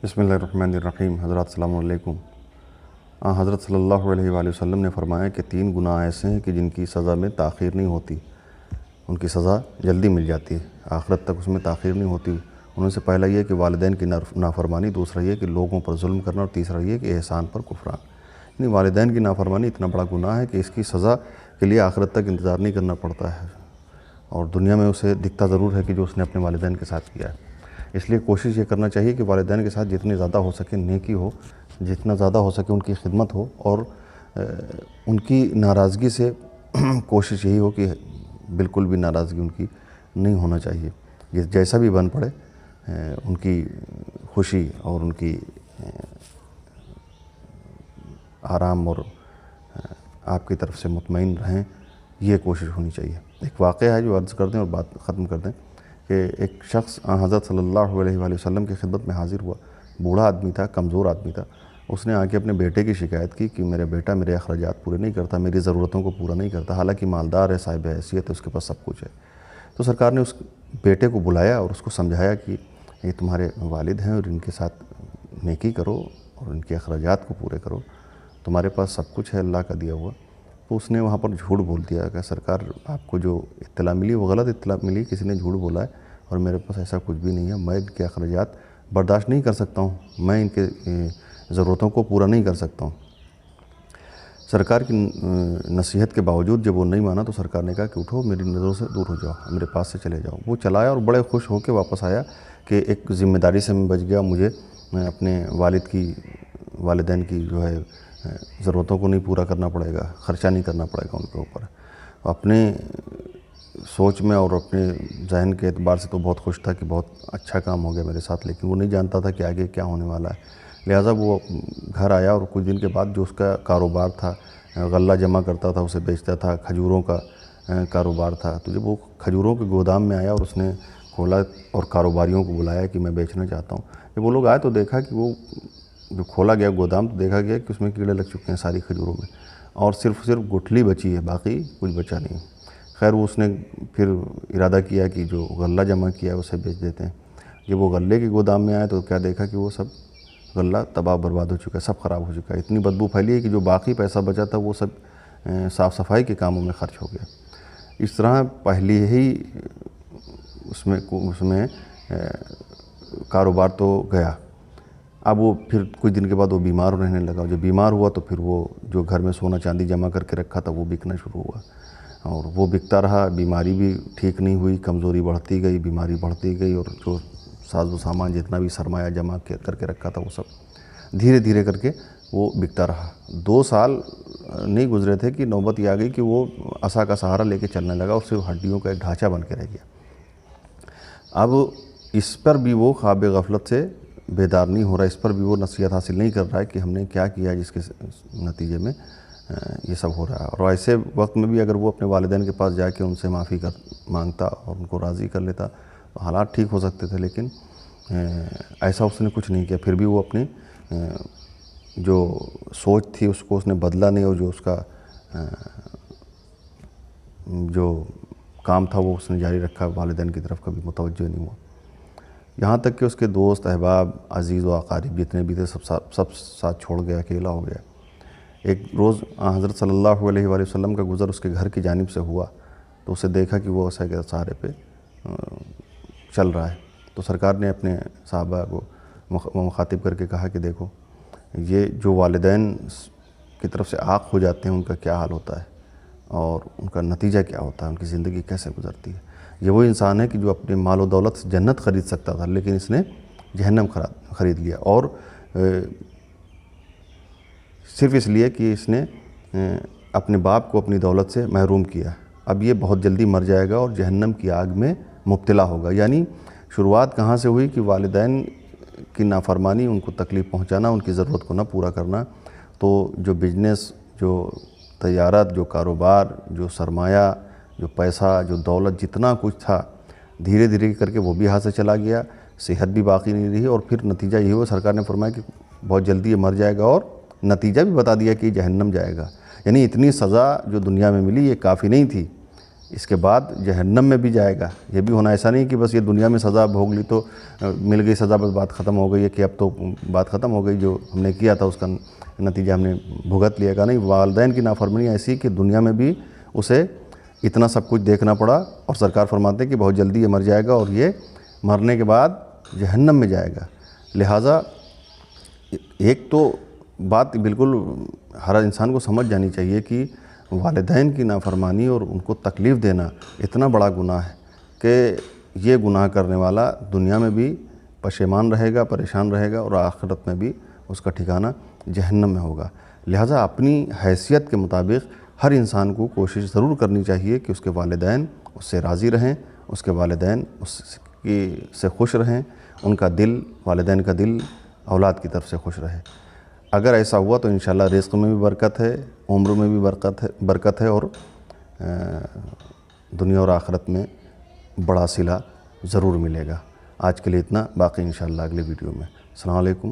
بسم اللہ الرحمن الرحیم۔ حضرات السلام علیکم۔ حضرت صلی اللہ علیہ وآلہ وسلم نے فرمایا کہ 3 گناہ ایسے ہیں کہ جن کی سزا میں تاخیر نہیں ہوتی، ان کی سزا جلدی مل جاتی ہے، آخرت تک اس میں تاخیر نہیں ہوتی۔ ان میں سے پہلا یہ کہ والدین کی نافرمانی، دوسرا یہ کہ لوگوں پر ظلم کرنا، اور تیسرا یہ کہ احسان پر کفران۔ یعنی والدین کی نافرمانی اتنا بڑا گناہ ہے کہ اس کی سزا کے لیے آخرت تک انتظار نہیں کرنا پڑتا ہے، اور دنیا میں اسے دکھتا ضرور ہے کہ جو اس نے اپنے والدین کے ساتھ کیا ہے۔ اس لیے کوشش یہ کرنا چاہیے کہ والدین کے ساتھ جتنی زیادہ ہو سکے نیکی ہو، جتنا زیادہ ہو سکے ان کی خدمت ہو، اور ان کی ناراضگی سے کوشش یہی ہو کہ بالکل بھی ناراضگی ان کی نہیں ہونا چاہیے۔ یہ جیسا بھی بن پڑے ان کی خوشی اور ان کی آرام اور آپ کی طرف سے مطمئن رہیں، یہ کوشش ہونی چاہیے۔ ایک واقعہ ہے جو عرض کر دیں اور بات ختم کر دیں کہ ایک شخص حضرت صلی اللہ علیہ وآلہ وسلم کی خدمت میں حاضر ہوا۔ بوڑھا آدمی تھا، کمزور آدمی تھا۔ اس نے آ کے اپنے بیٹے کی شکایت کی کہ میرا بیٹا میرے اخراجات پورے نہیں کرتا، میری ضرورتوں کو پورا نہیں کرتا، حالانکہ مالدار ہے، صاحب حیثیت ہے، اس کے پاس سب کچھ ہے۔ تو سرکار نے اس بیٹے کو بلایا اور اس کو سمجھایا کہ یہ تمہارے والد ہیں اور ان کے ساتھ نیکی کرو اور ان کے اخراجات کو پورے کرو، تمہارے پاس سب کچھ ہے اللہ کا دیا ہوا۔ تو اس نے وہاں پر جھوٹ بول دیا کہ سرکار آپ کو جو اطلاع ملی وہ غلط اطلاع ملی، کسی نے جھوٹ بولا ہے اور میرے پاس ایسا کچھ بھی نہیں ہے، میں ان کے اخراجات برداشت نہیں کر سکتا ہوں، میں ان کے ضرورتوں کو پورا نہیں کر سکتا ہوں۔ سرکار کی نصیحت کے باوجود جب وہ نہیں مانا تو سرکار نے کہا کہ اٹھو، میری نظروں سے دور ہو جاؤ، میرے پاس سے چلے جاؤ۔ وہ چلا آیا اور بڑے خوش ہو کے واپس آیا کہ ایک ذمہ داری سے میں بچ گیا، مجھے اپنے والدین کی جو ہے ضرورتوں کو نہیں پورا کرنا پڑے گا، خرچہ نہیں کرنا پڑے گا ان کے اوپر۔ اپنے سوچ میں اور اپنے ذہن کے اعتبار سے تو بہت خوش تھا کہ بہت اچھا کام ہو گیا میرے ساتھ، لیکن وہ نہیں جانتا تھا کہ آگے کیا ہونے والا ہے۔ لہٰذا وہ گھر آیا اور کچھ دن کے بعد جو اس کا کاروبار تھا، غلہ جمع کرتا تھا، اسے بیچتا تھا، کھجوروں کا کاروبار تھا، تو جب وہ کھجوروں کے گودام میں آیا اور اس نے کھولا اور کاروباریوں کو بلایا کہ میں بیچنا چاہتا ہوں، جب وہ لوگ آئے تو دیکھا کہ وہ جو کھولا گیا گودام، تو دیکھا گیا کہ اس میں کیڑے لگ چکے ہیں ساری کھجوروں میں، اور صرف گٹھلی بچی ہے، باقی کچھ بچا نہیں۔ خیر وہ اس نے پھر ارادہ کیا کہ جو غلہ جمع کیا ہے اسے بیچ دیتے ہیں۔ جب وہ غلے کے گودام میں آئے تو کیا دیکھا کہ وہ سب غلہ تباہ برباد ہو چکا ہے، سب خراب ہو چکا ہے، اتنی بدبو پھیلی ہے کہ جو باقی پیسہ بچا تھا وہ سب صاف صفائی کے کاموں میں خرچ ہو گیا۔ اس طرح پہلی ہی اس میں کاروبار تو گیا۔ اب وہ پھر کچھ دن کے بعد وہ بیمار رہنے لگا، جب بیمار ہوا تو پھر وہ جو گھر میں سونا چاندی جمع کر کے رکھا تھا وہ بکنا شروع ہوا، اور وہ بکتا رہا، بیماری بھی ٹھیک نہیں ہوئی، کمزوری بڑھتی گئی، بیماری بڑھتی گئی، اور جو ساز و سامان جتنا بھی سرمایہ جمع کر کے رکھا تھا وہ سب دھیرے دھیرے کر کے وہ بکتا رہا۔ 2 سال نہیں گزرے تھے کہ نوبت یہ آ گئی کہ وہ عصا کا سہارا لے کے چلنے لگا، اور صرف ہڈیوں کا ایک ڈھانچہ بن کے رہ گیا۔ اب اس پر بھی وہ خواب غفلت سے بیدار نہیں ہو رہا، اس پر بھی وہ نصیحت حاصل نہیں کر رہا ہے کہ ہم نے کیا کیا جس کے نتیجے میں یہ سب ہو رہا ہے۔ اور ایسے وقت میں بھی اگر وہ اپنے والدین کے پاس جا کے ان سے معافی مانگتا اور ان کو راضی کر لیتا تو حالات ٹھیک ہو سکتے تھے، لیکن ایسا اس نے کچھ نہیں کیا۔ پھر بھی وہ اپنی جو سوچ تھی اس کو اس نے بدلا نہیں، اور جو اس کا جو کام تھا وہ اس نے جاری رکھا، والدین کی طرف کبھی متوجہ نہیں ہوا، یہاں تک کہ اس کے دوست احباب عزیز و اقارب جتنے بھی تھے سب ساتھ چھوڑ گیا، اکیلا ہو گیا۔ ایک روز حضرت صلی اللہ علیہ وآلہ وسلم کا گزر اس کے گھر کی جانب سے ہوا تو اسے دیکھا کہ وہ عصا کے سہارے پہ چل رہا ہے، تو سرکار نے اپنے صحابہ کو مخاطب کر کے کہا کہ دیکھو یہ جو والدین کی طرف سے عاق ہو جاتے ہیں ان کا کیا حال ہوتا ہے اور ان کا نتیجہ کیا ہوتا ہے، ان کی زندگی کیسے گزرتی ہے۔ یہ وہ انسان ہے کہ جو اپنے مال و دولت سے جنت خرید سکتا تھا، لیکن اس نے جہنم خرید لیا، اور صرف اس لیے کہ اس نے اپنے باپ کو اپنی دولت سے محروم کیا۔ اب یہ بہت جلدی مر جائے گا اور جہنم کی آگ میں مبتلا ہوگا۔ یعنی شروعات کہاں سے ہوئی کہ والدین کی نافرمانی، ان کو تکلیف پہنچانا، ان کی ضرورت کو نہ پورا کرنا، تو جو بزنس، جو تجارت، جو کاروبار، جو سرمایہ، جو پیسہ، جو دولت، جتنا کچھ تھا دھیرے دھیرے کر کے وہ بھی ہاتھ سے چلا گیا، صحت بھی باقی نہیں رہی، اور پھر نتیجہ یہ ہوا سرکار نے فرمایا کہ بہت جلدی یہ مر جائے گا، اور نتیجہ بھی بتا دیا کہ جہنم جائے گا۔ یعنی اتنی سزا جو دنیا میں ملی یہ کافی نہیں تھی، اس کے بعد جہنم میں بھی جائے گا. یہ بھی ہونا ایسا نہیں کہ بس یہ دنیا میں سزا بھوگ لی تو مل گئی سزا بس بات ختم ہو گئی ہے کہ اب تو بات ختم ہو گئی, جو ہم نے کیا تھا اس کا نتیجہ ہم نے بھگت لیا. نہیں, والدین کی نافرمانی ایسی کہ دنیا میں بھی اسے اتنا سب کچھ دیکھنا پڑا, اور سرکار فرماتے ہیں کہ بہت جلدی یہ مر جائے گا اور یہ مرنے کے بعد جہنم میں جائے گا. لہٰذا ایک تو بات بالکل ہر انسان کو سمجھ جانی چاہیے کہ والدین کی نافرمانی اور ان کو تکلیف دینا اتنا بڑا گناہ ہے کہ یہ گناہ کرنے والا دنیا میں بھی پشیمان رہے گا, پریشان رہے گا, اور آخرت میں بھی اس کا ٹھکانہ جہنم میں ہوگا. لہٰذا اپنی حیثیت کے مطابق ہر انسان کو کوشش ضرور کرنی چاہیے کہ اس کے والدین اس سے راضی رہیں, اس کے والدین اس سے خوش رہیں, ان کا دل, والدین کا دل اولاد کی طرف سے خوش رہے. اگر ایسا ہوا تو انشاءاللہ رزق میں بھی برکت ہے, عمر میں بھی برکت ہے, اور دنیا اور آخرت میں بڑا صلہ ضرور ملے گا. آج کے لیے اتنا, باقی انشاءاللہ اگلے ویڈیو میں. السلام علیکم.